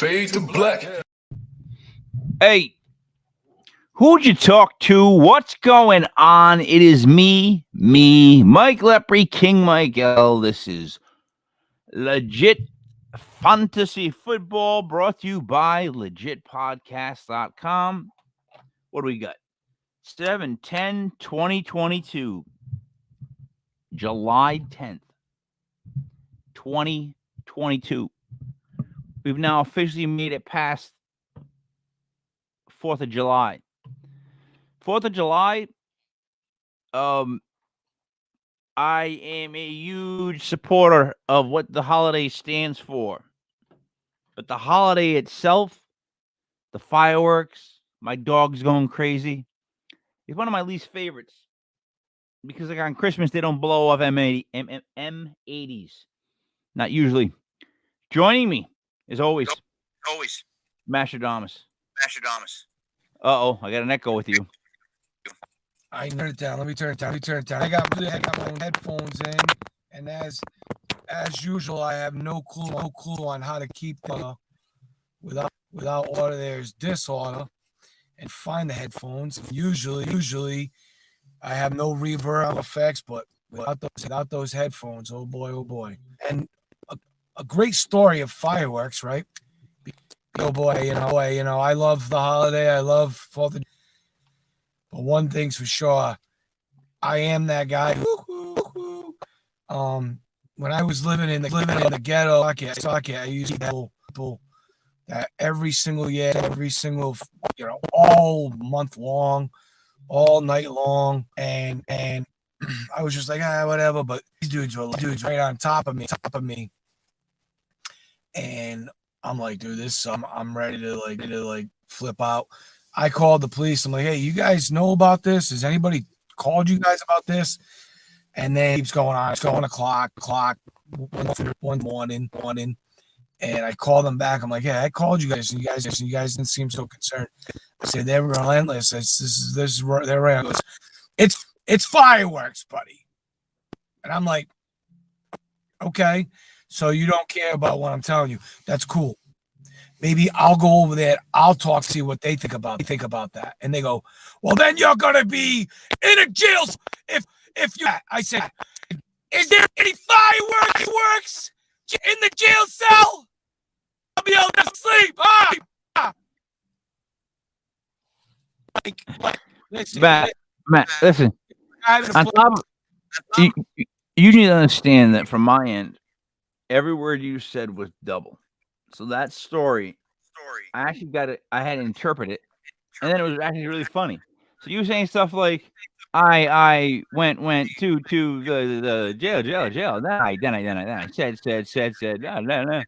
Fade to black. Hey, who'd you talk to? What's going on? It is me, Mike Lepre, King Mike L. This is Legit Fantasy Football brought to you by legitpodcast.com. What do we got? 7/10/2022, July 10th, 2022. We've now officially made it past 4th of July. 4th of July, I am a huge supporter of what the holiday stands for. But the holiday itself, the fireworks, my dog's going crazy, is one of my least favorites. Because like on Christmas, they don't blow off M80s. Not usually. Joining me, as always, Mastradamus. Uh-oh, I got an echo with you. I turn it down. Let me turn it down. I got my headphones in, and as usual, I have no clue on how to keep without order. There's disorder, and find the headphones. Usually, I have no reverb effects, but without those headphones, oh boy. And a great story of fireworks, right? Oh boy, you know, I love the holiday. I love 4th of July. But one thing's for sure, I am that guy. When I was living in the ghetto, I used to tell people that every single year, all month long, all night long, and I was just like, whatever. But these dudes were right on top of me, and I'm like, dude, I'm ready to flip out. I called the police. I'm like, hey, you guys know about this? Has anybody called you guys about this? And then it keeps going on. It's going o'clock, 1 morning. And I called them back. I'm like, yeah, I called you guys, and you guys didn't seem so concerned. I said, they're relentless. They're right. It's fireworks, buddy. And I'm like, okay, so you don't care about what I'm telling you. That's cool. Maybe I'll go over there. I'll talk, see what they think about that. And they go, well, then you're gonna be in a jail if you. I said, is there any fireworks in the jail cell? I'll be able to sleep. Listen, Matt, listen. On top of, you need to understand that from my end, every word you said was double. So that story, I actually I had to interpret it, and then it was actually really funny. So you were saying stuff like, I went to the jail. Then I said, nah.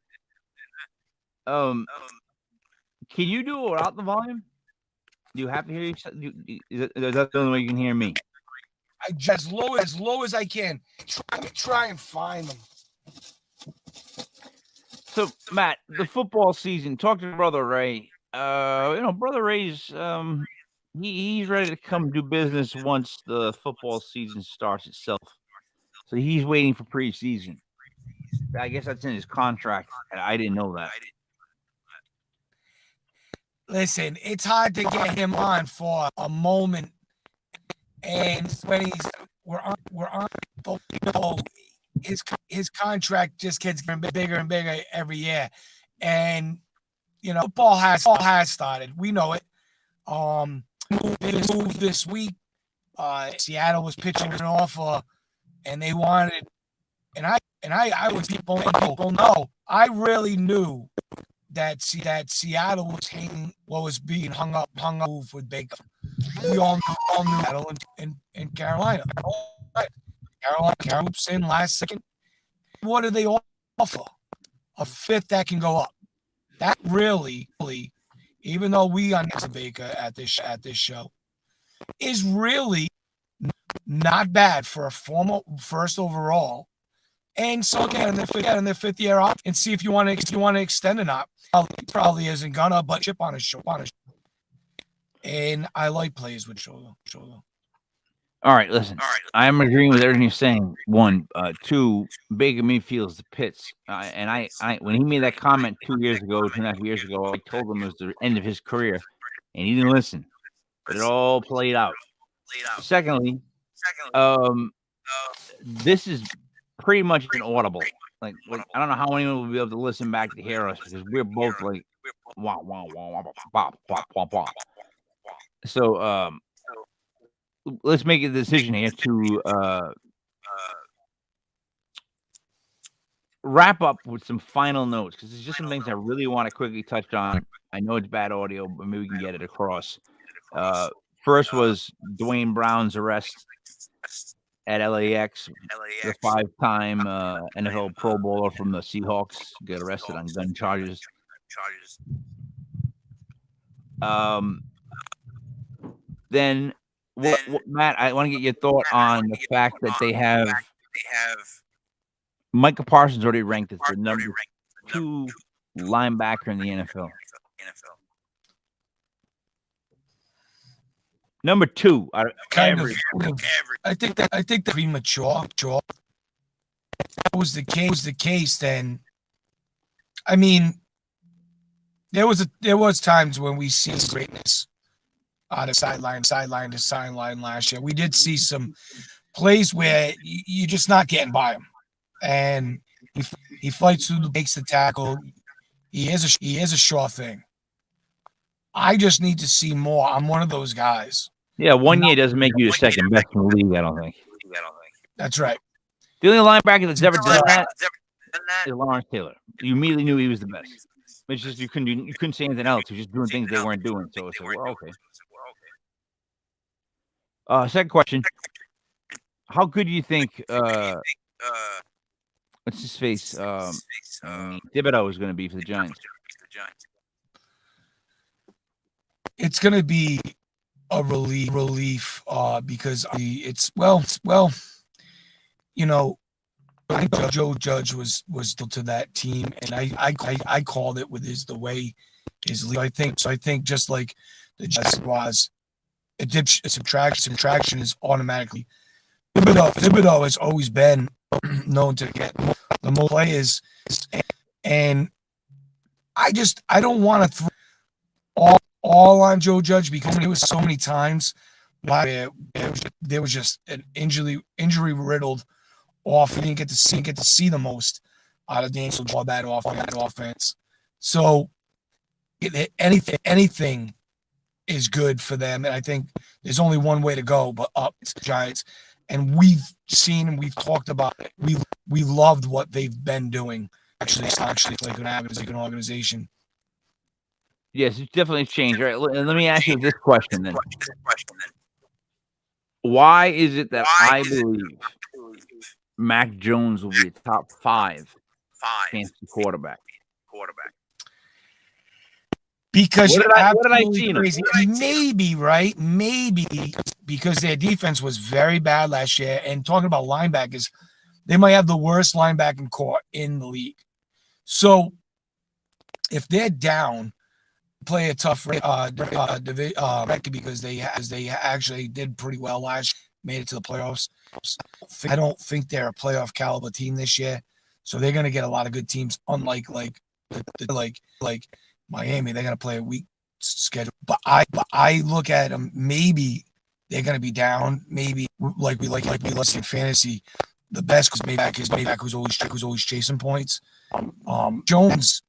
Can you do it without the volume? Do you have to hear you? Is that the only way you can hear me? I just as low as I can. Try and find them. So, Matt, the football season, talk to Brother Ray. Brother Ray's he's ready to come do business once the football season starts itself. So he's waiting for preseason. I guess that's in his contract. I didn't know that. Listen, it's hard to get him on for a moment, and when we're on, but his contract just gets bigger and bigger every year, and football has started. We know it. Move this week. Seattle was pitching an offer, and they wanted, and I was people know. I really knew that Seattle was hating what was being hung up with Baker. We all knew Seattle in Carolina. Carolina moves in last second. What do they offer? A fifth that can go up. That really, even though we on Baker at this show, is really not bad for a former first overall. And so again, in their fifth year off, and see if you want to extend or not. Probably isn't gonna, but chip on his shoulder. And I like plays with shoulder. All right, listen. I'm agreeing with everything you're saying. One, two. Baker Mayfield's the pits, and I, when he made that comment 2 years ago, 2.5 years ago, I told him it was the end of his career, and he didn't listen. But it all played out. Secondly, this is pretty much an audible. Like I don't know how anyone will be able to listen back to hear us because we're both like, wow, wow, wow, wow, wow, wow, wow. So let's make a decision here to wrap up with some final notes because there's just some things I really want to quickly touch on. I know it's bad audio, but maybe we can get it across. First was Dwayne Brown's arrest at LAX. The 5-time NFL Pro Bowler from the Seahawks got arrested on gun charges. Then, what, Matt? I want to get your thought on the fact that they have Micah Parsons already ranked as the number 2 linebacker in the NFL. Number 2 out of every. I think that premature. If that was the case, then I mean, there was times when we see greatness on the sideline to sideline last year. We did see some plays where you're just not getting by him, and he fights through, makes the tackle. He is a sure thing. I just need to see more. I'm one of those guys. Yeah, 1 year doesn't make you the second best in the league, I don't think. That's right. The only linebacker that's ever done that is Lawrence Taylor. You immediately knew he was the best. It's just you couldn't say anything else. You're just doing things they weren't doing. So it's like, well, okay. Second question: how good do you think what's his face Thibodeau is going to be for the Giants? It's going to be a relief because it's well, you know, I think Joe Judge was still to that team, and I called it with the way his league. I think just like the Jets was, subtraction is automatically. Thibodeau has always been known to get the most players, and I don't want to throw all on Joe Judge because it was so many times where there was just an injury riddled off. We didn't get to see the most out of Daniel that offense. So anything is good for them, and I think there's only one way to go, but up. It's the Giants, and we've seen and we've talked about it. We loved what they've been doing. Actually, like an organization. Yes, it's definitely changed. All right, let me ask you this question then. Why is it that I believe Mac Jones will be a top 5 fantasy quarterback? Because what did I see? Crazy. Maybe because their defense was very bad last year. And talking about linebackers, they might have the worst linebacking core in the league. So if they're down, play a tough record because they actually did pretty well last year, made it to the playoffs. I don't think they're a playoff caliber team this year, so they're going to get a lot of good teams. Unlike like Miami, they're going to play a weak schedule. But I look at them. Maybe they're going to be down. Maybe like we see in fantasy, the best because Maybach who's always chasing points. Jones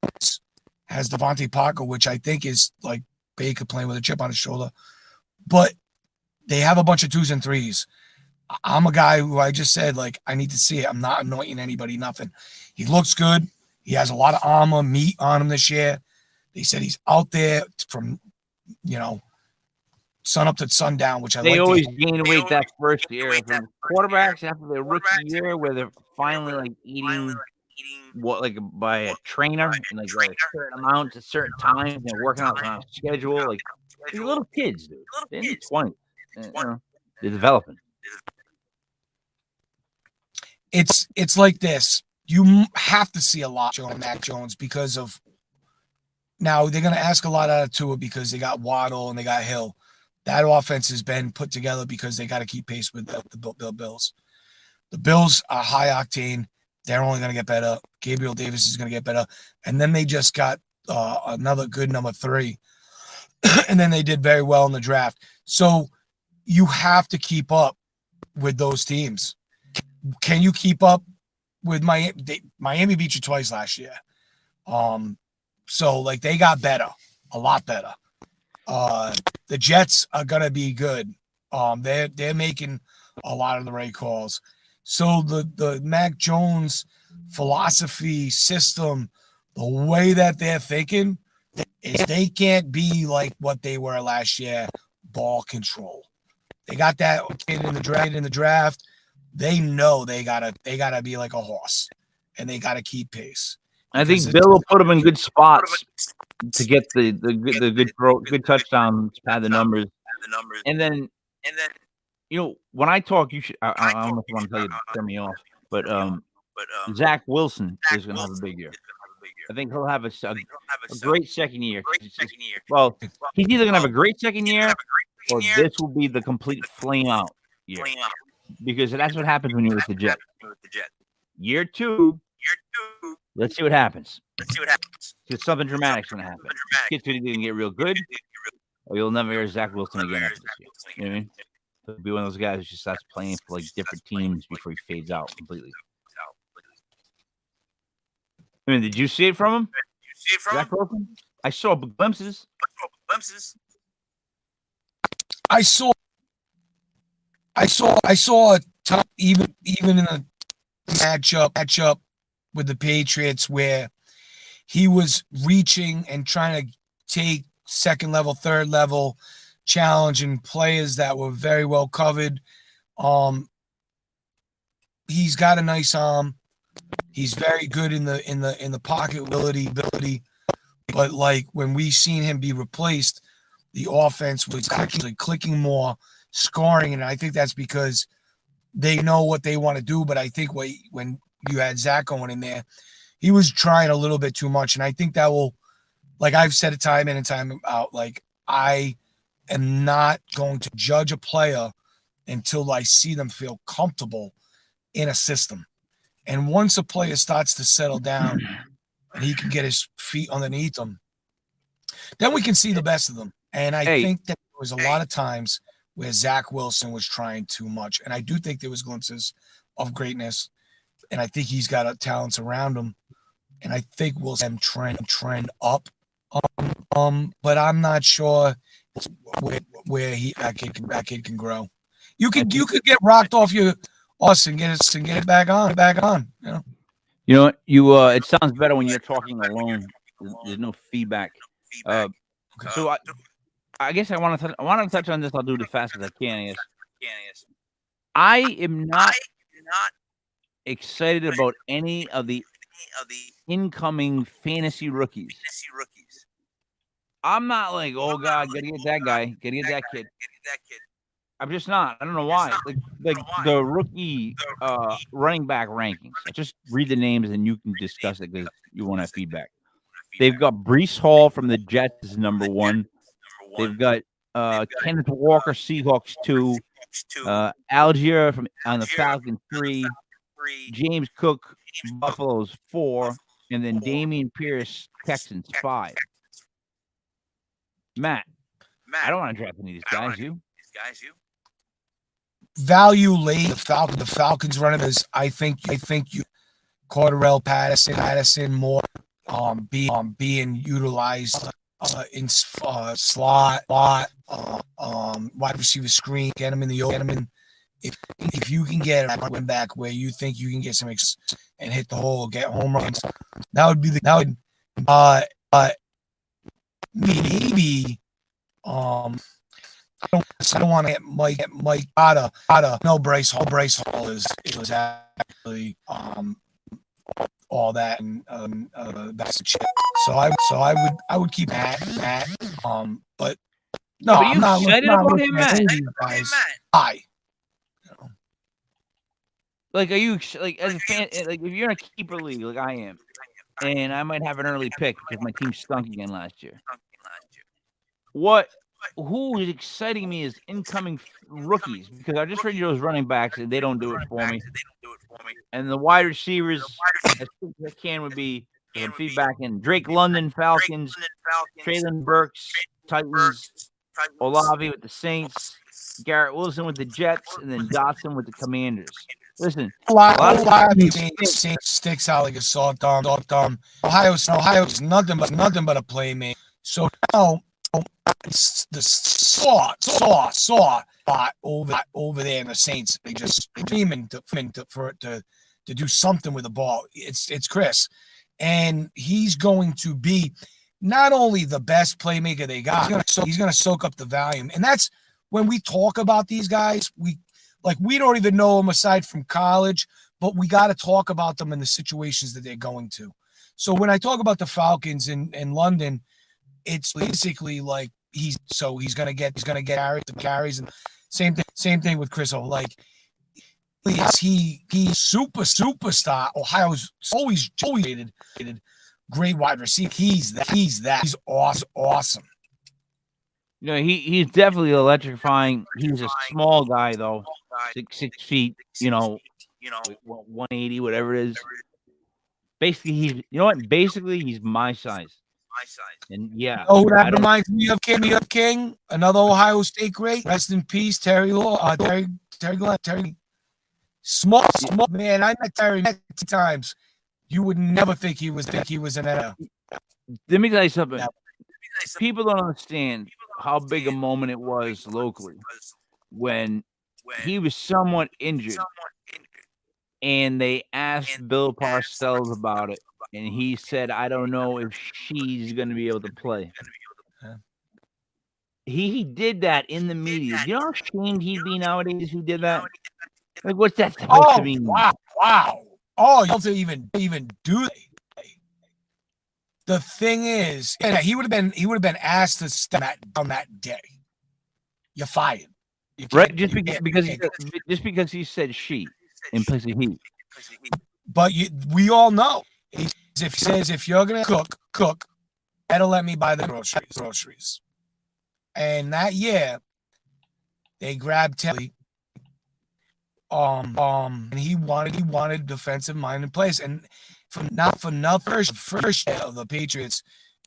has Devontae Parker, which I think is like Baker playing with a chip on his shoulder. But they have a bunch of 2s and 3s. I'm a guy who I just said, like, I need to see it. I'm not anointing anybody, nothing. He looks good. He has a lot of armor, meat on him this year. They said he's out there from, sun up to sundown, which they always gain weight that first year. From quarterbacks after their rookie year where they're finally like eating what like by a trainer and like a certain amount at certain times and working out on a schedule. Like they're little kids, dude. They're in their 20s. They're developing. It's like this. You have to see a lot of Mac Jones because of now they're going to ask a lot out of Tua because they got Waddle and they got Hill. that offense has been put together because they got to keep pace with the Bills. The Bills are high octane. They're only going to get better. Gabriel Davis is going to get better. And then they just got another good number 3. And then they did very well in the draft. So you have to keep up with those teams. Can you keep up with Miami? Miami beat you twice last year. So like they got better, a lot better. The Jets are going to be good. They're making a lot of the right calls. So the Mac Jones philosophy system, the way that they're thinking is they can't be like what they were last year, ball control. They got that kid in the draft. They know they gotta be like a horse, and they gotta keep pace. I think Bill will put them in good spots to get the good touchdowns, pad the numbers, and then when I talk, you should. I almost want to tell you to turn me off, but Zach Wilson is going to have a big year. I think he'll have a great second year. Well, he's either going to have a great second year, or this will be the complete flame out year, because that's what happens when you're with the Jets. Year 2. Let's see what happens. Because something dramatic's going to happen. This kid's going to get real good, or you'll never hear Zach Wilson again after this year. You know what I mean? He'll be one of those guys who just starts playing for like different teams before he fades out completely. I mean, did you see it from him? Zach Wilson? I saw glimpses. I saw a top even in a matchup with the Patriots where he was reaching and trying to take second level, third level, challenging players that were very well covered. He's got a nice arm. He's very good in the pocket ability. But like when we seen him be replaced, the offense was actually clicking more, scoring, and I think that's because they know what they want to do. But I think when you had Zach going in there, he was trying a little bit too much, and I think that will, like I've said it time in and time out, like I am not going to judge a player until I see them feel comfortable in a system. And once a player starts to settle down and he can get his feet underneath him, then we can see the best of them. And I think that there was a lot of times where Zach Wilson was trying too much. And I do think there was glimpses of greatness. And I think he's got talents around him. And I think we'll see him trend up. But I'm not sure where that kid can grow. You could get rocked off your us and get it back on. You know what? It sounds better when you're talking alone. There's no feedback. Okay. So I guess I want to touch on this. I'll do it as fast as I can. I am not excited about any of the incoming fantasy rookies. I'm not like, oh God, gotta get that guy, gotta get that kid. I'm just not. I don't know why. Like the rookie running back rankings. Just read the names and you can discuss it because you want to have feedback. They've got Breece Hall from the Jets is number 1. They've got Kenneth Walker, Seahawks 2. Algier on the Falcons 3. James Cook, Buffalo's 4. And then Dameon Pierce, Texans 5. Matt, I don't want to draft any of these guys. You? Value late. The Falcons running is. I think you Cordarrelle Patterson more being utilized in slot, wide receiver screen. Get him in the open. If you can get a running back where you think you can get some and hit the hole, get home runs, that would maybe. I don't want to get Mike Otta. No, Bryce Hall is actually all that and that's a chip. So I would keep Matt. But no, are you excited about him, Matt? Like, are you like as a fan? Like, if you're in a keeper league, like I am, and I might have an early pick because my team stunk again last year. What who is exciting me is incoming rookies, because I just read you those running backs and they don't do it for me. And the wide receivers, as quick as I can, would be some feedback in Drake London, Falcons, Traylon Burks, Titans, Olave with the Saints, Garrett Wilson with the Jets, and then Dotson with the Commanders. Listen, Olave sticks out like a sore thumb. Ohio's nothing but a playmaker. So now it's the saw over there in the Saints. They just dreaming to do something with the ball. It's Chris, and he's going to be not only the best playmaker they got, he's going to soak up the volume. And that's when we talk about these guys, we don't even know them aside from college, but we got to talk about them in the situations that they're going to. So when I talk about the Falcons in London, it's basically like he's going to get carries, and same thing with Chris O. Like, he's superstar. Ohio's always hated great wide receiver. He's awesome. You know, he's definitely electrifying. He's a small guy though, 6 feet. 180, whatever it is. Basically, he's my size. And yeah, that reminds me of King, another Ohio State great. Rest in peace, Terry Law. Terry. Small man. I met Terry many times. You would never think he was an NFL. Let me tell you something. People don't understand how big a moment it was locally when he was somewhat injured, and they asked Bill Parcells about it, and he said, "I don't know if she's going to be able to play." He did that in the media. You know how ashamed he'd be nowadays who did that? Like, what's that supposed to mean? Wow. Oh, you don't even do that. The thing is, he would have been asked to step on that day. You're fired. Right? Just because he said she in place of he. But we all know if he says, if you're gonna cook, better let me buy the groceries. And that year, they grabbed Telly. And he wanted defensive minded plays, and first year of the Patriots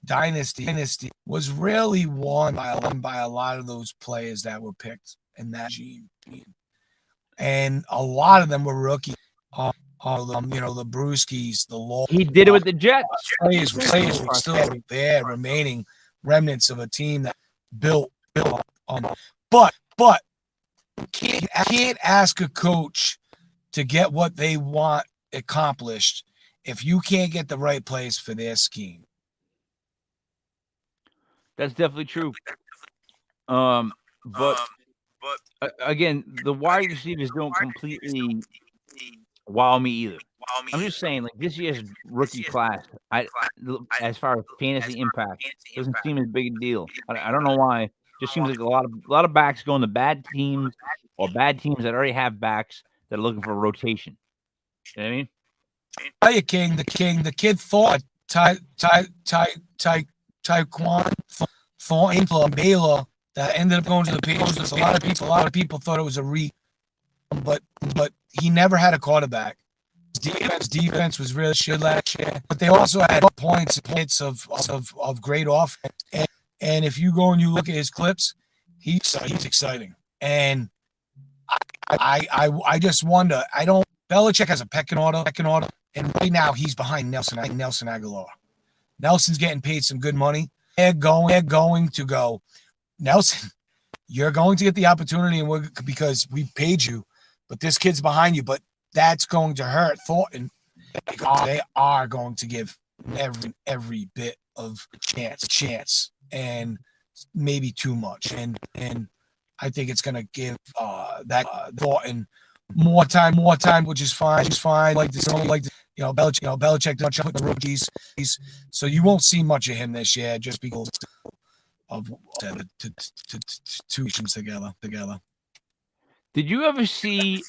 dynasty was really won by a lot of those players that were picked in that regime, and a lot of them were rookie. The Brewskis, the Law. He did it with the Jets. Players were still there, remaining remnants of a team that built on. But can't ask a coach to get what they want accomplished if you can't get the right place for their scheme. That's definitely true. But again, the wide receivers don't completely wow me either. I'm just saying, like, this year's rookie class, as far as fantasy impact, doesn't seem as big a deal. I don't know why. Just seems like a lot of backs going to bad teams, or bad teams that already have backs that are looking for a rotation. You know what I mean? Tell you, the kid thought Tyquan Thornton from Baylor that ended up going to the Patriots. A lot of people thought it was a but he never had a quarterback. His defense was really shit last year, but they also had points of great offense. And if you go and you look at his clips, he's exciting. And I just wonder. Belichick has a pecking order, and right now he's behind Nelson Aguilar. Nelson's getting paid some good money. They're going to go, Nelson, you're going to get the opportunity, and because we paid you, but this kid's behind you. But that's going to hurt Thornton. They are going to give every bit of chance, and maybe too much. And I think it's going to give that Thornton more time, which is fine. Belichick don't put the rookies, so you won't see much of him this year just because of the two teams together. Did you ever see?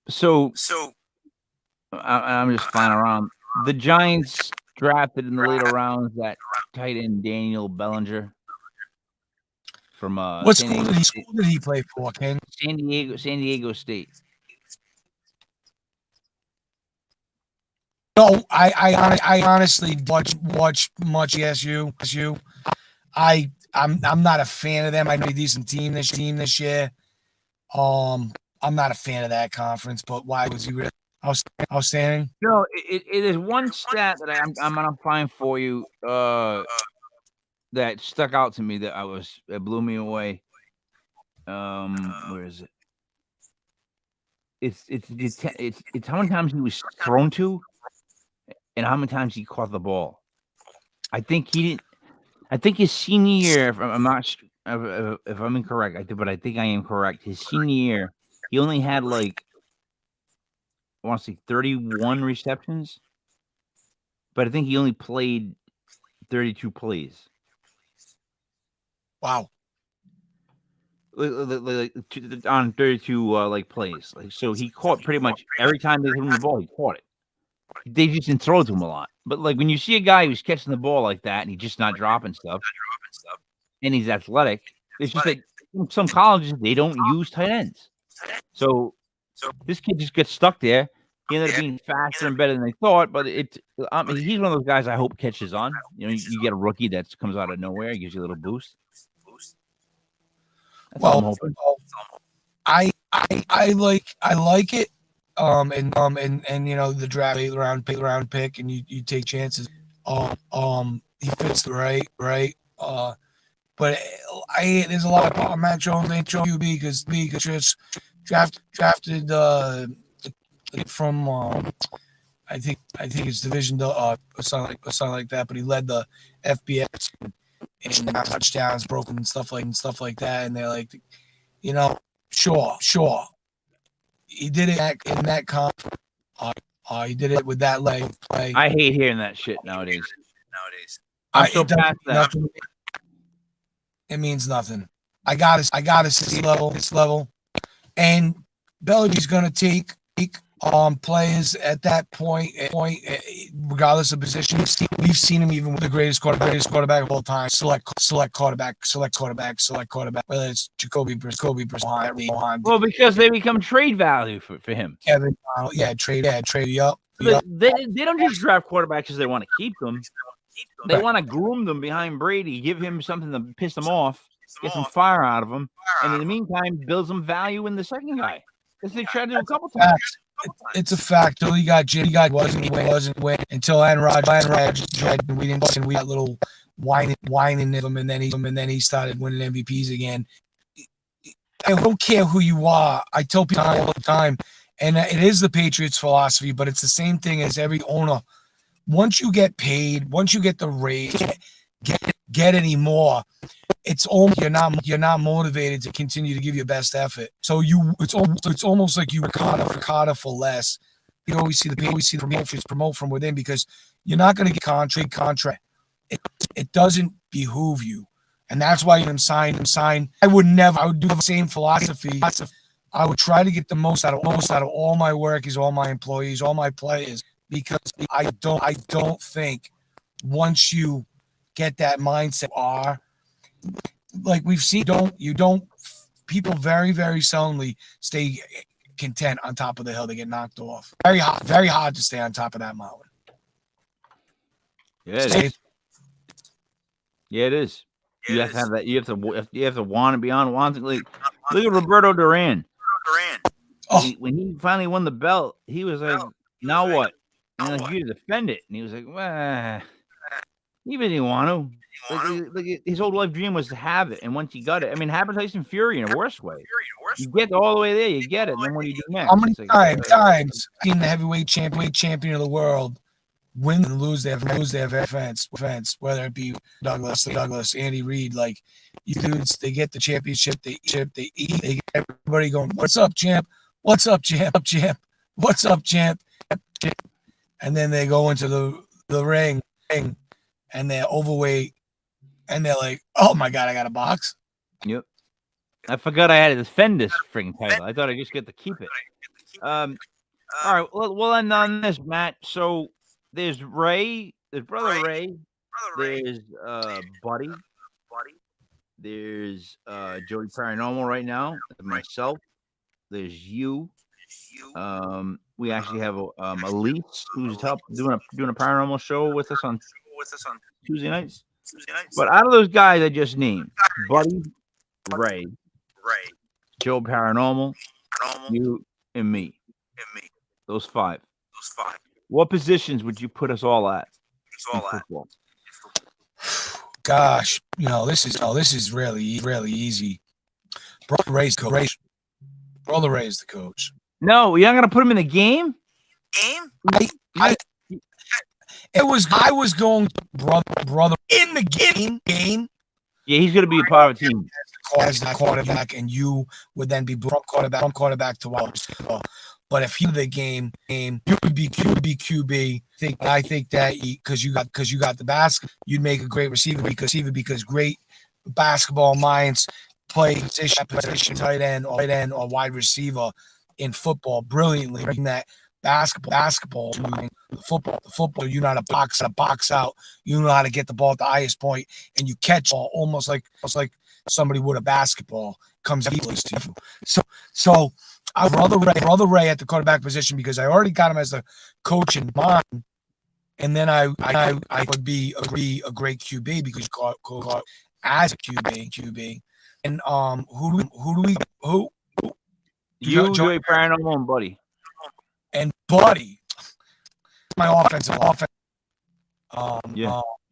So I'm just flying around. The Giants drafted in the later rounds that tight end Daniel Bellinger. from what school did he play for, Ken? San Diego State. No, I honestly watch much ESU. I'm not a fan of them. I know a decent team this year. I'm not a fan of that conference, but why was he really outstanding? No, it is one stat that I'm gonna find for you that stuck out to me that blew me away. Where is it? It's how many times he was thrown to, and how many times he caught the ball. I think his senior year, if I'm incorrect, but I think I am correct. His senior year, he only had like, I want to say 31 receptions, but I think he only played 32 plays. Wow. Like on 32 plays. Like, so he caught pretty much every time they threw him the ball, he caught it. They just didn't throw it to him a lot. But like when you see a guy who's catching the ball like that and he's just not dropping stuff, and he's athletic, it's just like some colleges they don't use tight ends. So this kid just gets stuck there. He ended up being faster and better than they thought, but he's one of those guys I hope catches on. You know, you get a rookie that comes out of nowhere, gives you a little boost. That's all I'm hoping. I like it. And you know the draft 8th round pick, and you take chances. He fits the right. But there's a lot of Matt Jones ain't QB because just drafted from I think it's Division something like that. But he led the FBS in touchdowns, broken and stuff like that. And they're like, you know, sure. He did it in that comp. He did it with that leg play. I hate hearing that shit nowadays. I'm so past that. It means nothing. I gotta see this level, and Belichick's gonna take players at that point, regardless of position. We've seen him even with the greatest quarterback of all time. Select quarterback. Whether it's Jacoby Brissett. Well, because they become trade value for him. Kevin, trade you up. They don't just draft quarterbacks because they want to keep them. They want to groom them behind Brady, give him something to piss them off, get some fire out of him, and in the meantime, build some value in the second guy. As they tried to do a couple times. It's a fact. He got wasn't win until Aaron Rodgers tried. We got little whining at him, and then he started winning MVPs again. I don't care who you are. I tell people all the time, and it is the Patriots' philosophy, but it's the same thing as every owner. Once you get paid, once you get the raise, get any more, it's almost you're not motivated to continue to give your best effort. So it's almost like you Ricotta for less. You always see the promotions promote from within because you're not going to get contract. It doesn't behoove you, and that's why you sign. I would do the same philosophy. I would try to get the most out of all my workers, all my employees, all my players. Because I don't think once you get that mindset, like we've seen, people very, very seldomly stay content on top of the hill. They get knocked off. Very hard to stay on top of that mountain. Yeah, it is. Yeah, it is. You have to have that. You have to want to be on. Look at Roberto Duran. When he finally won the belt, he was like, "Now what?" And like, you defend it, and he was like, "Well, even didn't want to." Like, his whole life dream was to have it, and once he got it, I mean, happened to Tyson Fury in a worse way. You get all the way there, you get it, and then what do you do next? How many times seen the heavyweight champion of the world win and lose their defense, whether it be Douglas, Andy Reid, like you dudes, they get the championship, they eat, they get everybody going, "What's up, champ? What's up, champ? What's up, champ?" And then they go into the ring and they're overweight and they're like, "Oh my God, I got a box." Yep. I forgot I had to defend this freaking title. I thought I just get to keep it. All right. Well, end on this, Matt. So there's Ray, there's brother Ray, there's Buddy, There's Jody Paranormal right now. Myself. There's you. We actually have Elise, who's doing a paranormal show with us on Tuesday nights. But out of those guys I just named, Buddy, Ray, Joe Paranormal, you, and me. Those five. What positions would you put us all at in football? Gosh, this is really easy. Brother Ray's the coach. Brother Ray is the coach. No, you're not gonna put him in the game. I was going to brother in the game. Yeah, he's gonna be a part of a team as the quarterback, and you would then be from quarterback to wide receiver. But if you the game, you would be QB. I think that because you got the basket, you'd make a great receiver because great basketball minds play position tight end or wide receiver in football brilliantly. Bring that basketball to the football. You know how to box out. You know how to get the ball at the highest point, and you catch all almost like somebody with a basketball comes easily to you. So I'd rather Ray at the quarterback position because I already got him as the coach in mind, and then I would be a great QB because you call as a QB. And who? You, Joey Paranormal, and Buddy. And Buddy, my offensive.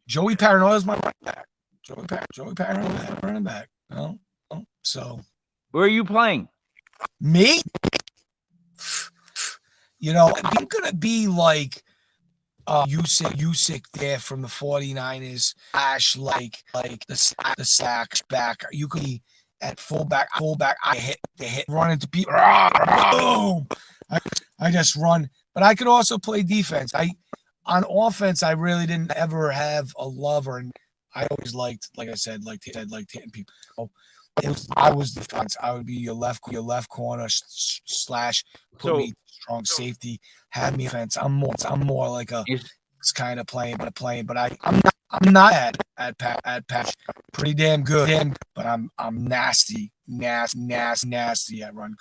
Joey Paranormal is my running back. Joey Paranormal is my running back. So where are you playing? Me? I'm gonna be like Usyk there from the 49ers. Like the sacks back. You could be at fullback. I hit run into people. Boom! I just run, but I could also play defense. On offense, I really didn't ever have a lover, and I always liked, like I said, hitting people. I was defense. I would be your left corner slash put me strong safety. Have me offense. I'm more like a kind of playing, but I'm not at patch. Pretty damn good, but I'm nasty at run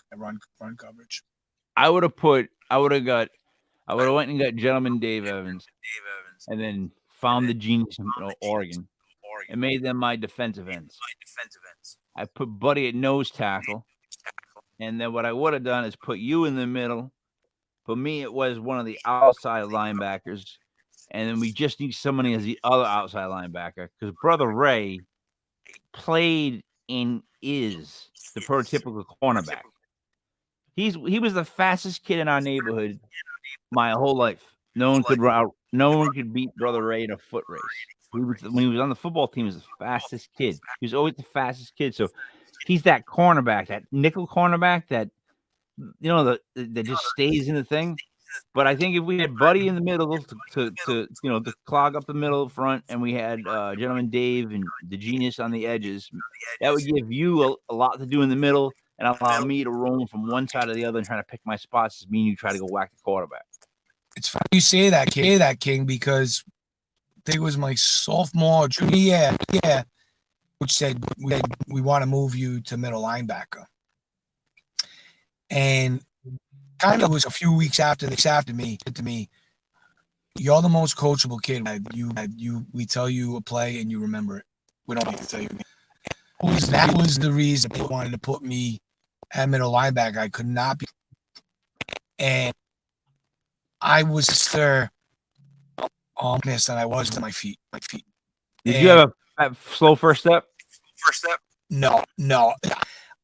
coverage. I would have went and got Gentleman Dave Evans, and then found the genius in Oregon, and made them my defensive ends. I put Buddy at nose tackle, and then what I would have done is put you in the middle. For me, it was one of the outside linebackers, and then we just need somebody as the other outside linebacker because Brother Ray played and is the prototypical cornerback. He was the fastest kid in our neighborhood my whole life. No one could beat Brother Ray in a foot race. When he was on the football team, he was the fastest kid. He was always the fastest kid. So he's that cornerback, that nickel cornerback that that just stays in the thing. But I think if we had Buddy in the middle to clog up the middle front, and we had Gentleman Dave and the genius on the edges, that would give you a lot to do in the middle and allow me to roam from one side to the other and try to pick my spots as me and you try to go whack the quarterback. It's funny you say that, King, because I think it was my sophomore, junior year, which said we want to move you to middle linebacker. And kind of was a few weeks after me, said to me, "You're the most coachable kid. We tell you a play and you remember it. We don't need to tell you." That was the reason they wanted to put me at middle linebacker. I could not be, and I was there honest, and I was to my feet. Did you have a slow first step? No.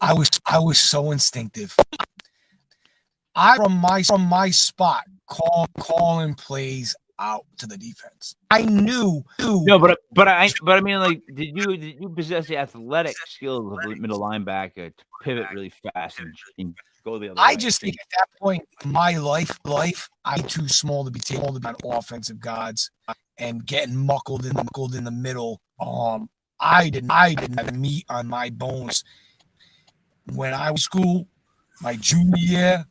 I was so instinctive. From my spot, calling plays out to the defense. I knew. No, but I mean, like, did you possess the athletic skills of the middle linebacker to pivot really fast and go the other way? I just think at that point in my life, I'm too small to be taken on offensive guards and getting muckled in the middle. I didn't have meat on my bones when I was in school. My junior year,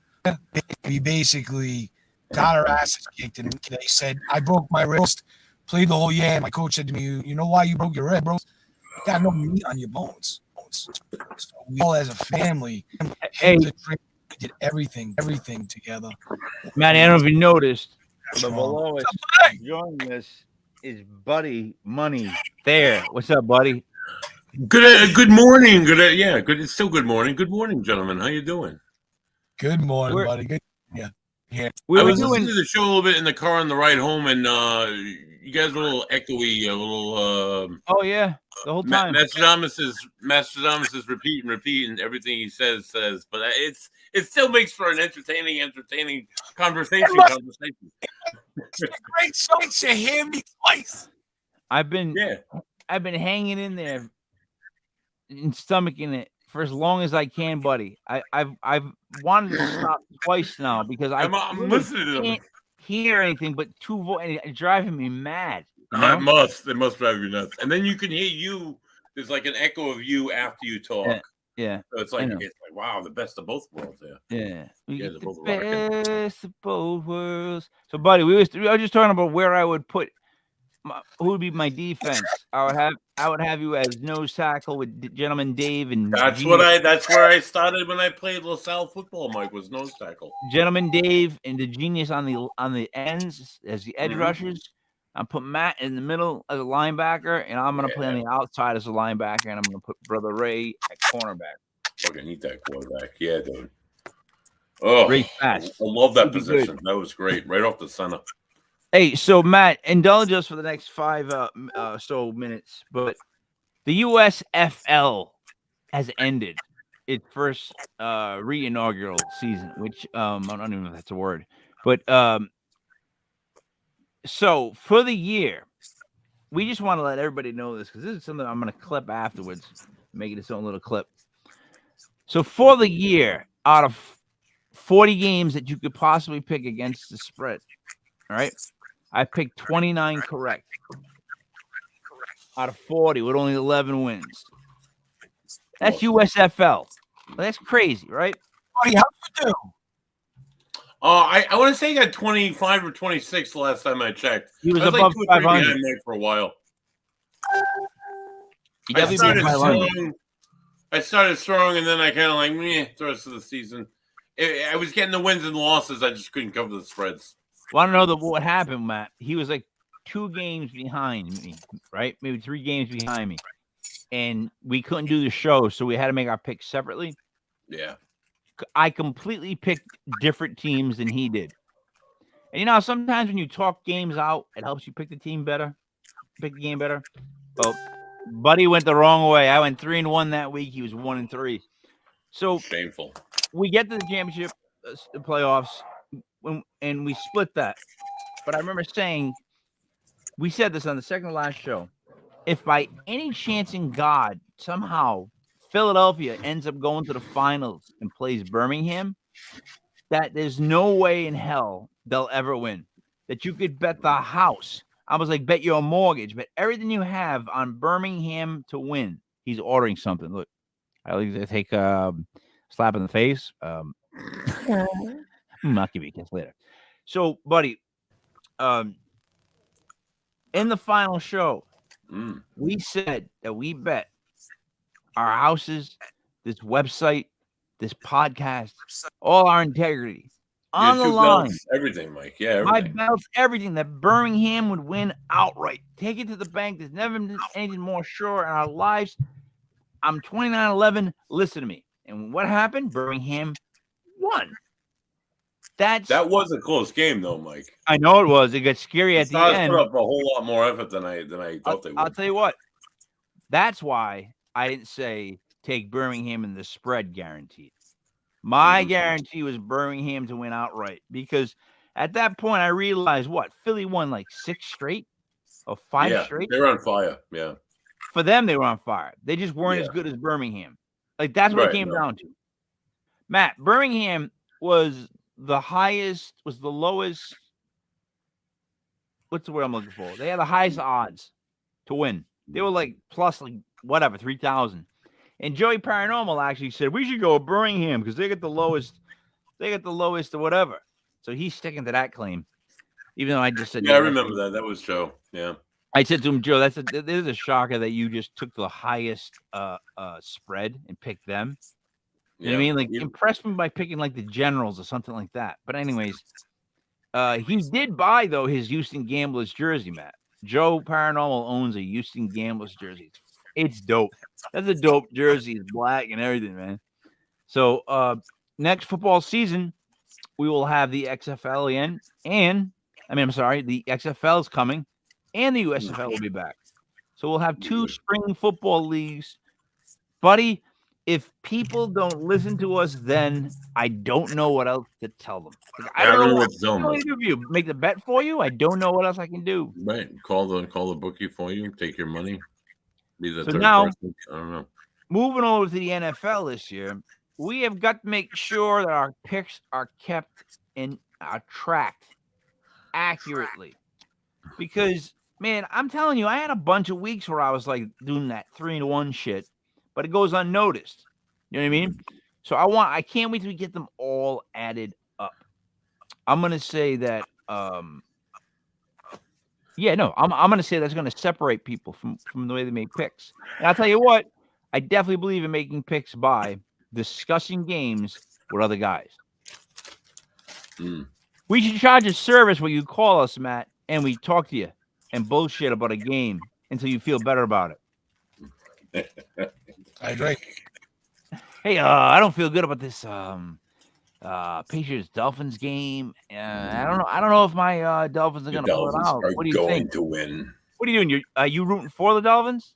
we basically got our asses kicked, and they said I broke my wrist, played the whole year. And my coach said to me, "You know why you broke your wrist, bro?" got no meat on your bones. So we all as a family Hey, hit the trip, did everything together. Manny, I don't know if you noticed, but Strong. below us joining us is Buddy Money. There. What's up, buddy? Good morning. Good. It's still good morning. Good morning, gentlemen. How you doing? Good morning, buddy. Good. Yeah. I was listening to the show a little bit in the car on the ride home, and you guys were a little echoey, a little. Oh yeah, the whole time. Mastradamus is repeating everything he says, but it still makes for an entertaining conversation. Great show to hear me twice. I've been hanging in there and stomaching it for as long as I can, buddy. I've wanted to stop twice now because I'm listening to them. Can't hear anything but two voices. It's driving me mad. You know? It must drive you nuts. And then you can hear you. There's like an echo of you after you talk. Yeah. So it's like wow, the best of both worlds. Yeah. The best of both worlds. So, buddy, I was just talking about where I would put. Who would be my defense? I would have you as nose tackle with Gentleman Dave, and that's where I started when I played LaSalle football. Mike was nose tackle. Gentleman Dave and the Genius on the ends as the edge rushers. I'm put Matt in the middle as a linebacker, and I'm gonna play on the outside as a linebacker, and I'm gonna put Brother Ray at cornerback. Fucking need that quarterback, yeah, dude. Oh, Great pass. I love that position. That was great, right off the center. Hey, so Matt, indulge us for the next 5 so minutes, but the USFL has ended its first re-inaugural season, which I don't even know if that's a word, but so for the year, we just want to let everybody know this because this is something I'm going to clip afterwards, make it its own little clip. So for the year, out of 40 games that you could possibly pick against the spread, all right, I picked 29 correct out of 40 with only 11 wins. That's USFL. That's crazy, right? Buddy, how you do? I want to say he got 25 or 26 the last time I checked. He was above 500 for a while. I started strong, and then I kind of the rest of the season. I was getting the wins and losses. I just couldn't cover the spreads. Well, I don't know what happened, Matt. He was like 2 games behind me, right? Maybe 3 games behind me. And we couldn't do the show, so we had to make our picks separately. Yeah. I completely picked different teams than he did. And you know, sometimes when you talk games out, it helps you pick the game better. Well, Buddy went the wrong way. I went 3-1 that week. He was 1-3. So shameful. We get to the championship playoffs, and we split that. But I remember saying, we said this on the second to last show. If by any chance in God somehow Philadelphia ends up going to the finals and plays Birmingham, that there's no way in hell they'll ever win. That you could bet the house. I was like, bet your mortgage, bet everything you have on Birmingham to win. He's ordering something. Look, I like to take a slap in the face. I'll give you a kiss later. So, buddy, in the final show, we said that we bet our houses, this website, this podcast, all our integrity on the line. Belts, everything, Mike. Yeah, everything. My belts, everything. That Birmingham would win outright. Take it to the bank. There's never been anything more sure in our lives. I'm 29-11. Listen to me. And what happened? Birmingham won. That was a close game, though, Mike. I know it was. It got scary at the end. Put up a whole lot more effort than I thought they would. I'll tell you what. That's why I didn't say take Birmingham in the spread guaranteed. My guarantee was Birmingham to win outright because at that point I realized Philly won like 6 straight or 5 straight. They were on fire. Yeah. For them, they were on fire. They just weren't as good as Birmingham. Like that's what it came down to. Matt, Birmingham was the lowest. What's the word I'm looking for? They had the highest odds to win. They were like plus 3,000. And Joey Paranormal actually said we should go with Birmingham because they get the lowest. They get the lowest or whatever. So he's sticking to that claim, even though I just said. Yeah, I remember that. That was Joe. Yeah. I said to him, Joe, this is a shocker that you just took the highest spread and picked them. You know what I mean? Like, impress me by picking like the Generals or something like that. But anyways, he did buy though his Houston Gamblers jersey, Matt. Joe Paranormal owns a Houston Gamblers jersey. It's dope. That's a dope jersey. It's black and everything, man. So next football season, we will have the XFL in, the XFL is coming, and the USFL will be back. So we'll have 2 spring football leagues. Buddy, if people don't listen to us, then I don't know what else to tell them. Like, I don't know what to tell them. You make the bet for you. I don't know what else I can do. Right. Call the bookie for you. Take your money. Be the third person. I don't know. Moving over to the NFL this year, we have got to make sure that our picks are kept and are tracked accurately. Because, man, I'm telling you, I had a bunch of weeks where I was like doing that 3-1 shit, but it goes unnoticed. You know what I mean? So I can't wait till we get them all added up. I'm gonna say that I'm gonna say that's gonna separate people from the way they make picks. And I'll tell you what, I definitely believe in making picks by discussing games with other guys. We should charge a service where you call us, Matt, and we talk to you and bullshit about a game until you feel better about it. I agree. Hey, I don't feel good about this Patriots Dolphins game. I don't know if my Dolphins are going to pull it out. What do you think? To win. What are you doing? You rooting for the Dolphins?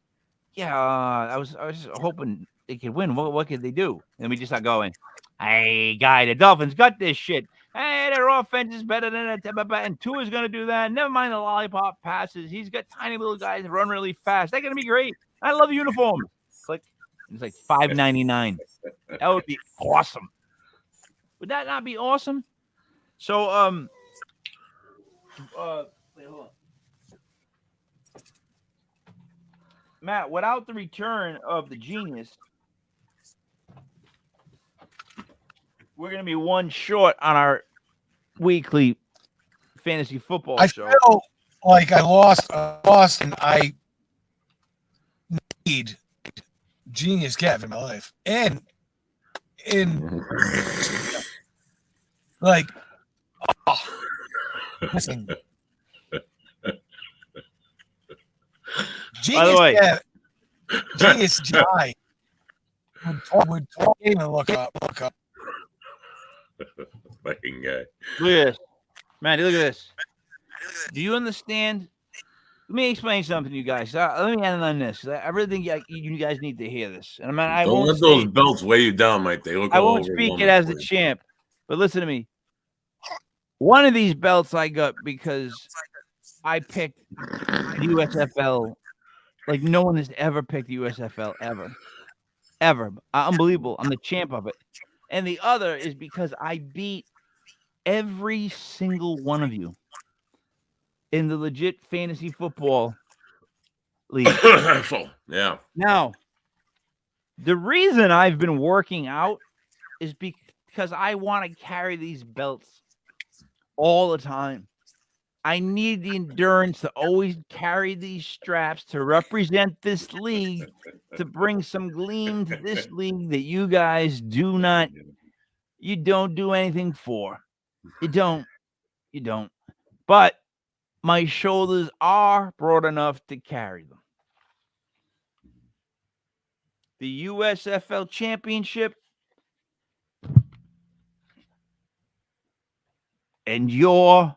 Yeah, I was hoping they could win. What could they do? And we just start going, hey, guy, the Dolphins got this shit. Hey, their offense is better than it. And Tua's going to do that. Never mind the lollipop passes. He's got tiny little guys that run really fast. They're going to be great. I love the uniform. Click. It's like $5.99. That would be awesome. Would that not be awesome? So, wait, hold on. Matt, without the return of the genius, we're going to be one short on our weekly fantasy football show. I feel like I lost, and I need genius Kev in my life. And like, listen. Genius, by the way, Genius Jai would talk and look up. Fucking guy. Look at this. Maddie, look at this. Do you understand? Let me explain something to you guys. Let me end on this. I really think you guys need to hear this. And I don't let those belts weigh you down, Mike. They look. I won't speak it as the champ, but listen to me. One of these belts I got because I picked USFL. Like no one has ever picked USFL ever. Unbelievable. I'm the champ of it. And the other is because I beat every single one of you in the legit fantasy football league. Yeah. Now, the reason I've been working out is because I want to carry these belts all the time. I need the endurance to always carry these straps to represent this league, to bring some gleam to this league that you guys you don't do anything for. You don't. But my shoulders are broad enough to carry them. The USFL Championship and your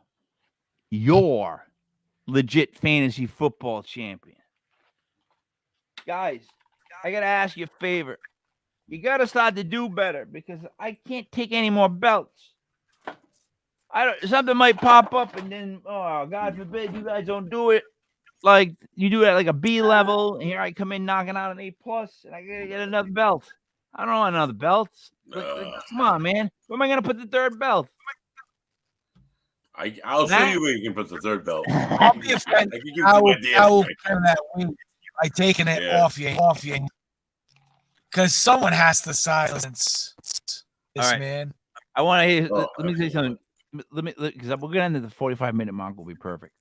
legit fantasy football champion. Guys, I got to ask you a favor. You got to start to do better because I can't take any more belts. Something might pop up and then, oh, God forbid you guys don't do it. Like you do it at like a B level, and here I come in knocking out an A+, and I gotta get another belt. I don't want another belt. Come on, man. Where am I gonna put the third belt? I'll show you where you can put the third belt. I'll be offended. I will that week by taking it off you, because someone has to silence this man. I want to hear. Let me say something. Because we're gonna end at the 45-minute mark. Will be perfect.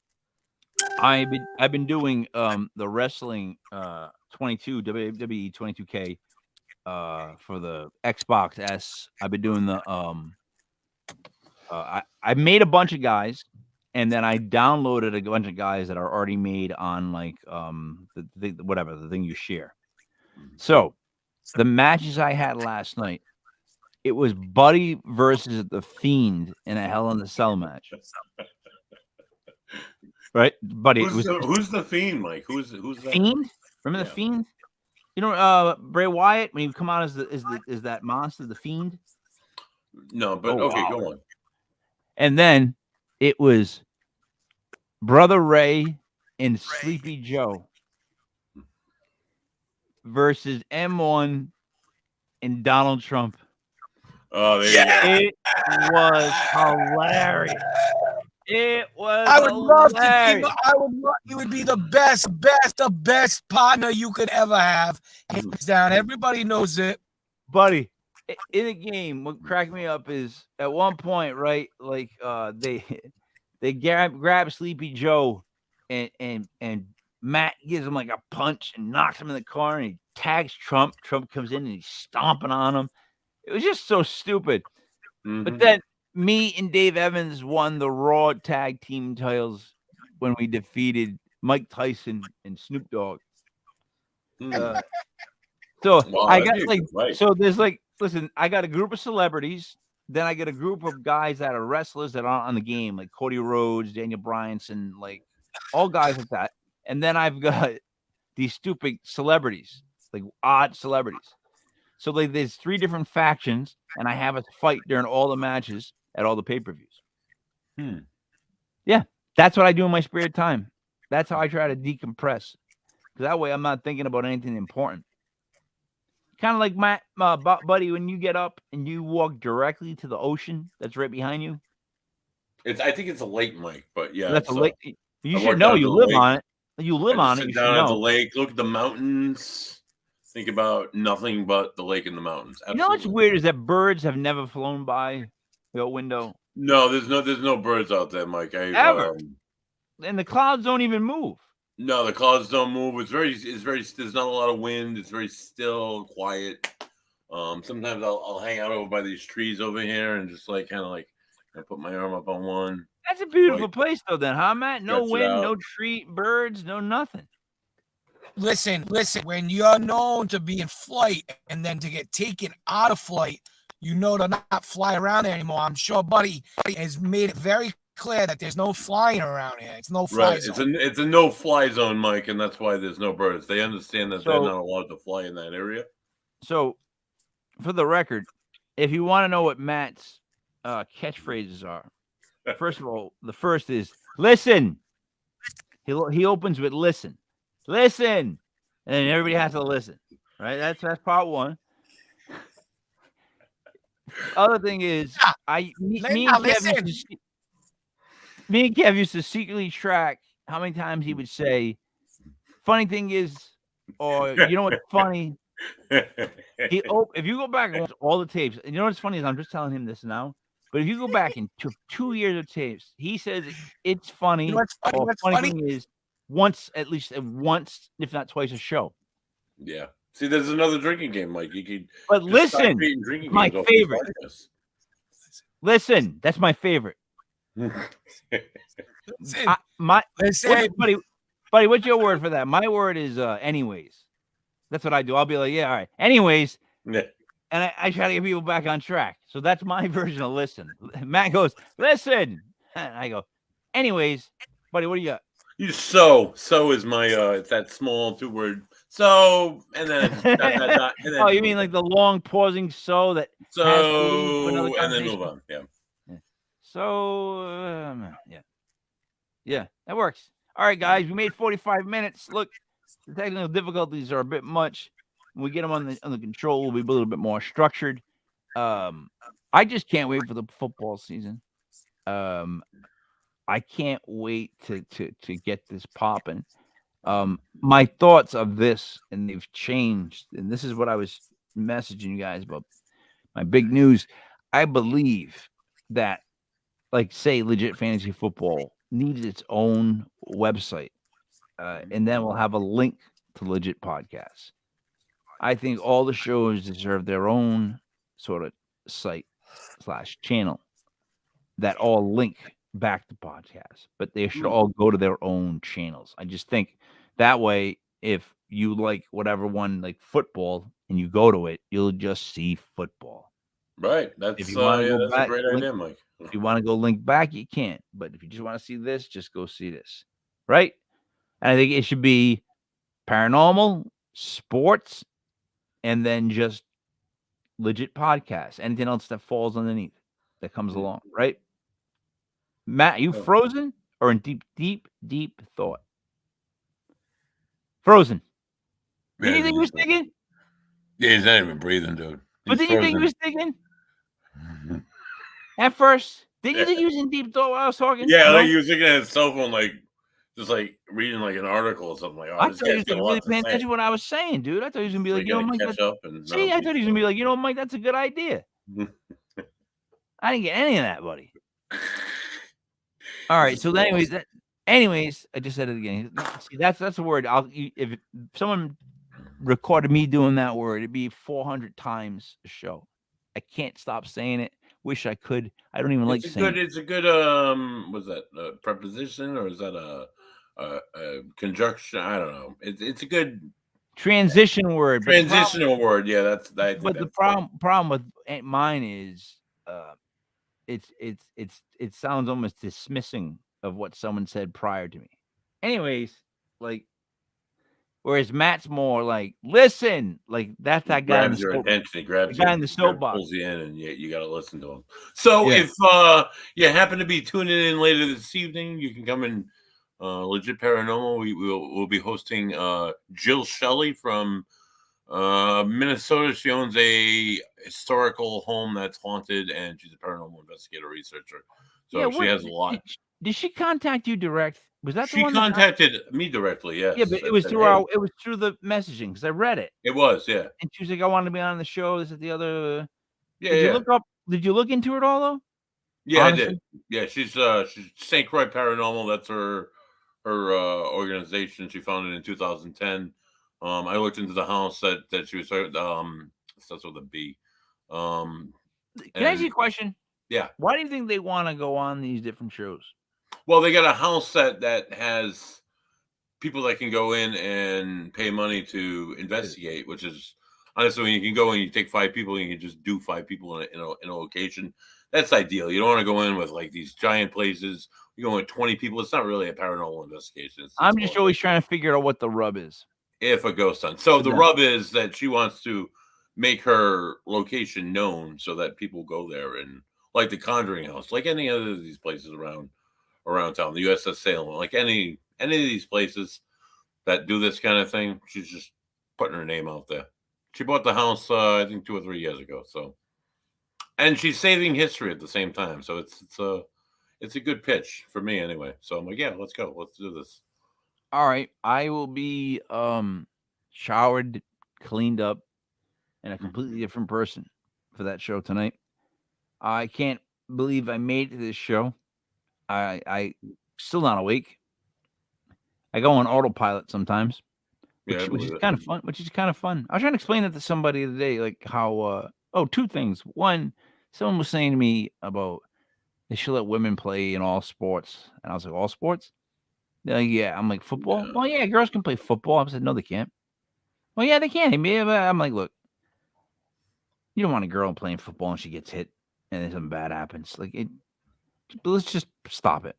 I've been doing the wrestling 22 WWE 22K for the Xbox S. I've been doing the I made a bunch of guys, and then I downloaded a bunch of guys that are already made on like the thing you share. So the matches I had last night, it was Buddy versus the Fiend in a Hell in a Cell match. Right, Buddy. Who's the Fiend, Mike? Who's that? Fiend? Remember the Fiend? You know, Bray Wyatt when he come out as that monster, the Fiend. No, but okay, wow. Go on. And then it was Brother Ray and Sleepy Joe versus M1 and Donald Trump. Oh, there you go. It was hilarious. It was. I would love to. I would love. It would be the best partner you could ever have. Hands down. Everybody knows it, buddy. In a game, what cracked me up is at one point, right? Like they grab Sleepy Joe, and Matt gives him like a punch and knocks him in the car, and he tags Trump. Trump comes in and he's stomping on him. It was just so stupid. Mm-hmm. But then me and Dave Evans won the Raw tag team titles when we defeated Mike Tyson and Snoop Dogg. So wow, I got like, right. So there's like, listen, I got a group of celebrities. Then I get a group of guys that are wrestlers that aren't on the game, like Cody Rhodes, Daniel Bryanson, like all guys like that. And then I've got these stupid celebrities, like odd celebrities. So like there's 3 different factions, and I have a fight during all the matches at all the pay-per-views. Yeah, that's what I do in my spare time. That's how I try to decompress. Because that way I'm not thinking about anything important. Kind of like my buddy, when you get up and you walk directly to the ocean that's right behind you. I think it's a lake, Mike, but yeah. That's a lake. You should know. You live on it. You live on it. Sit down at the lake, look at the mountains. Think about nothing but the lake and the mountains. Absolutely. You know what's weird is that birds have never flown by your window. No, there's no birds out there, Mike. Ever. And the clouds don't even move. No, the clouds don't move. It's very. There's not a lot of wind. It's very still, quiet. Sometimes I'll hang out over by these trees over here and just like kind of like put my arm up on one. That's a beautiful place, though. Then, huh, Matt? No wind, no tree, birds, no nothing. Listen. When you're known to be in flight and then to get taken out of flight, you know to not fly around there anymore. I'm sure Buddy has made it very clear that there's no flying around here. It's no fly zone. It's a no fly zone, Mike, and that's why there's no birds. They understand that they're not allowed to fly in that area. So, for the record, if you want to know what Matt's catchphrases are, first of all, the first is listen. He opens with listen, and then everybody has to listen. Right? That's part one. Other thing is, me and Kev used to secretly track how many times he would say, funny thing is, or you know what's funny? If you go back and watch all the tapes, and you know what's funny is I'm just telling him this now, but if you go back into 2 years of tapes, he says it's funny. You know what's funny? Thing is at least once, if not twice a show. Yeah. See, there's another drinking game, Mike. You could. But listen, my favorite. Listen, that's my favorite. Buddy, what's your word for that? My word is anyways. That's what I do. I'll be like, yeah, all right. Anyways. Yeah. And I try to get people back on track. So that's my version of listen. Matt goes, listen. And I go, anyways, buddy, what do you got? You so is my it's that small 2-word so, and then dot, and then oh, you mean like the long pausing so that so and then move on. Yeah. So yeah, that works. All right, guys, we made 45 minutes. Look, the technical difficulties are a bit much. When we get them under control, we'll be a little bit more structured. I just can't wait for the football season. I can't wait to get this popping. My thoughts of this, and they've changed, and this is what I was messaging you guys about my big news. I believe that, like, say, legit fantasy football needs its own website, and then we'll have a link to Legit Podcasts. I think all the shows deserve their own sort of site / channel that all link back to podcasts, but they should all go to their own channels. I just think that way, if you like whatever one, like football, and you go to it, you'll just see football. Right. That's If you want to go that's back, a great idea, Mike. if you want to go link back, you can't. But if you just want to see this, just go see this. Right? And I think it should be paranormal, sports, and then just legit podcasts. Anything else that falls underneath that comes along, right? Matt, you frozen or in deep thought? Frozen. Did you think he was thinking? Yeah, he's not even breathing, dude. But did you think he was thinking? At first, did you think he was in deep thought while I was talking? Yeah, like he was looking at his cell phone, like just like reading like an article or something. Like, oh, I thought he was really paying attention to what I was saying, dude. I thought he was gonna be like, you know, Mike. I thought he was gonna be like, you know, Mike, that's a good idea. I didn't get any of that, buddy. All right, so anyways, I just said it again. See, that's a word. If someone recorded me doing that word, it'd be 400 times a show. I can't stop saying it. Wish I could. I don't even like saying it. It's a good was that a preposition or is that a conjunction? I don't know. It's a good transition word. Transitional word. Yeah, that's that. But the problem with mine is it sounds almost dismissing of what someone said prior to me. Anyways, like, whereas Matt's more like, listen, like that's that guy in the your attention. He grabs the guy in the soapbox, pulls you in, and you got to listen to him. So if you happen to be tuning in later this evening, you can come in Legit Paranormal. We'll be hosting Jill Shelley from Minnesota. She owns a historical home that's haunted, and she's a paranormal investigator researcher. So she has a lot. Did she contact you direct? Was that she contacted me directly? Yes. Yeah, but it was through it was through the messaging because I read it. It was, yeah. And she was like, "I wanted to be on the show. This is the other." Yeah. Did you look into it all though? Yeah, honestly? I did. Yeah, she's St. Croix Paranormal. That's her organization. She founded in 2010. I looked into the house that she was starts with a B. Can I ask you a question? Yeah. Why do you think they want to go on these different shows? Well, they got a house that has people that can go in and pay money to investigate, which is honestly when you can go and you take 5 people and you can just do 5 people in a location. That's ideal. You don't want to go in with like these giant places. You go in with 20 people. It's not really a paranormal investigation. I'm just always trying to figure out what the rub is. If a ghost hunt. So the rub is that she wants to make her location known so that people go there, and like the Conjuring House, like any other of these places around town, the USS Salem, like any of these places that do this kind of thing, she's just putting her name out there. She bought the house, I think 2 or 3 years ago. So, and she's saving history at the same time. So it's a good pitch for me anyway. So I'm like, yeah, let's go. Let's do this. All right. I will be showered, cleaned up, and a completely different person for that show tonight. I can't believe I made it to this show. I still not awake. I go on autopilot sometimes, which is kind of fun. I was trying to explain that to somebody today, like how 2 things. One, someone was saying to me about they should let women play in all sports, and I was like, all sports? Yeah. I'm like, football? Yeah. Well, yeah, girls can play football. I said, no, they can't. Well, yeah, they can. I'm like, look, you don't want a girl playing football and she gets hit and then something bad happens. Like let's just stop it.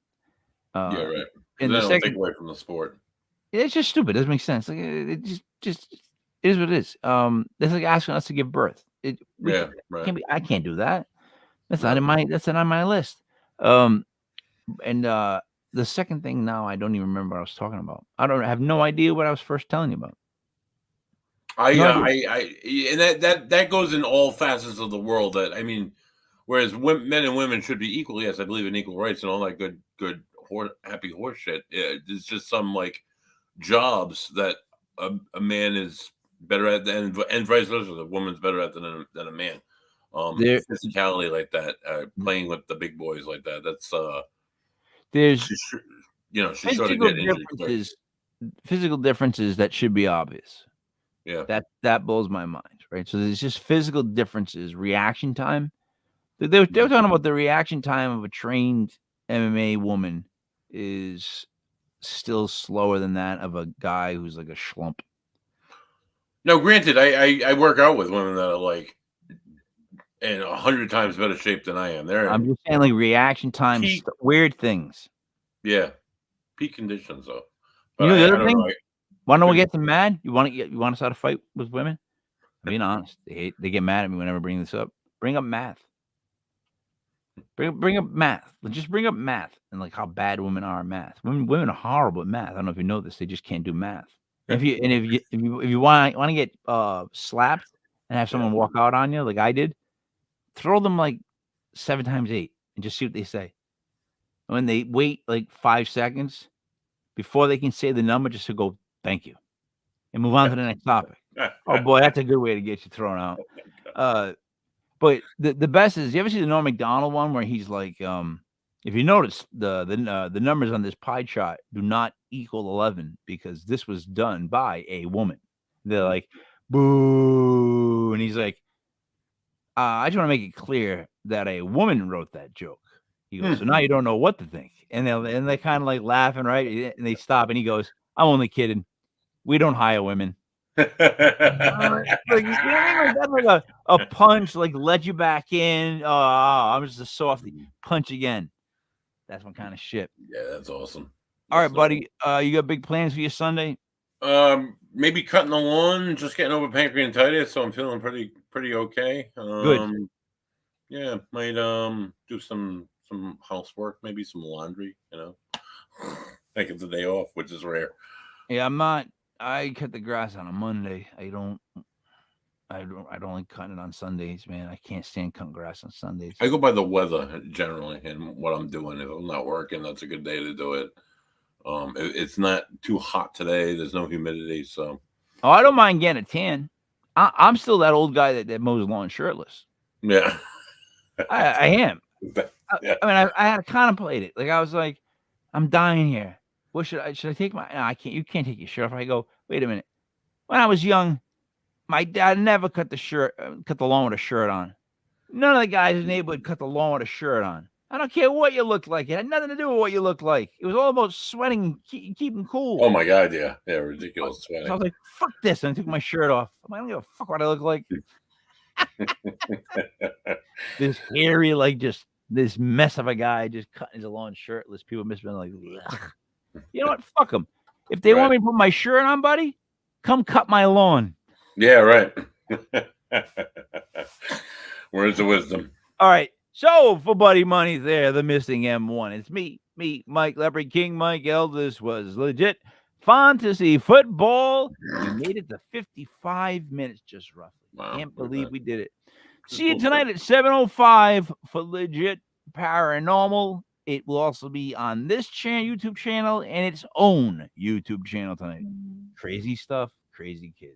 Yeah, right. And the second, take away from the sport. It's just stupid. It doesn't make sense. Like it just is what it is. It's like asking us to give birth. Right. I can't do that. That's not on my list. And the second thing now, I don't even remember what I was talking about. I have no idea what I was first telling you about. And that goes in all facets of the world. That I mean, whereas men and women should be equal. Yes, I believe in equal rights and all that good happy horse shit. It's just some like jobs that a man is better at, and vice versa. The woman's better at than a man. Physicality like that, playing with the big boys like that. That's There's She should have get injured quick. physical differences that should be obvious. Yeah. That blows my mind, right? So there's just physical differences, reaction time. They were talking about the reaction time of a trained MMA woman is still slower than that of a guy who's like a schlump. Now, granted, I work out with women that are like in 100 times better shape than I am. I'm just saying, like, reaction time, weird things. Yeah, peak conditions though. But You know the other I don't thing? know. Want to know what gets them mad? You want to start a fight with women? I'm being honest. They get mad at me whenever I bring this up. Bring up math. Bring up math. Just bring up math and like how bad women are at math. Women are horrible at math. I don't know if you know this. They just can't do math. If you want to get slapped and have someone walk out on you like I did, throw them like 7 times 8 and just see what they say. When they wait like 5 seconds before they can say the number, just to go thank you and move on to the next topic. Oh boy, that's a good way to get you thrown out. But the best is, you ever see the Norm Macdonald one where he's like, if you notice the numbers on this pie chart do not equal 11 because this was done by a woman. They're like, boo, and he's like, I just want to make it clear that a woman wrote that joke. He goes, so now you don't know what to think, and they're kind of like laughing, right? And they stop, and he goes, I'm only kidding. We don't hire women. Like, you know what I mean? Like, that's like a punch, like let you back in. Oh, I'm just a softie. Punch again. That's one kind of shit. Yeah, that's awesome. All right, buddy. You got big plans for your Sunday? Maybe cutting the lawn, just getting over pancreatitis, so I'm feeling pretty okay. Good. Yeah, might do some housework, maybe some laundry. Like it's a day off, which is rare. Yeah, I'm not. I cut the grass on a Monday. I don't like cutting it on Sundays, man. I can't stand cutting grass on Sundays. I go by the weather generally and what I'm doing. If I'm not working, that's a good day to do it. It's not too hot today. There's no humidity, so. Oh, I don't mind getting a tan. I'm still that old guy that mows lawn shirtless. Yeah, I am. Yeah. I mean, I had to contemplate it. Like, I was like, I'm dying here. What should I take my? No, I can't. You can't take your shirt off. I go, wait a minute. When I was young, my dad never cut the lawn with a shirt on. None of the guys in the neighborhood cut the lawn with a shirt on. I don't care what you look like. It had nothing to do with what you look like. It was all about sweating, keeping cool. Oh my God, yeah, ridiculous sweating. So I was like, fuck this, and I took my shirt off. I'm like, I don't give a fuck what I look like. This hairy, like, just this mess of a guy just cutting his lawn shirtless. People must have been like, ugh. You know what? Fuck them. If they want me to put my shirt on, buddy, come cut my lawn. Yeah, right. Where's the wisdom? All right. So for Buddy Money there, the missing M1. It's me, Mike Leopard King, Mike L. This was legit fantasy football. We made it to 55 minutes, just roughly. Wow. Can't believe we did it. See you tonight at 7:05 for Legit Paranormal. It will also be on this YouTube channel and its own YouTube channel tonight. Crazy stuff, crazy kids.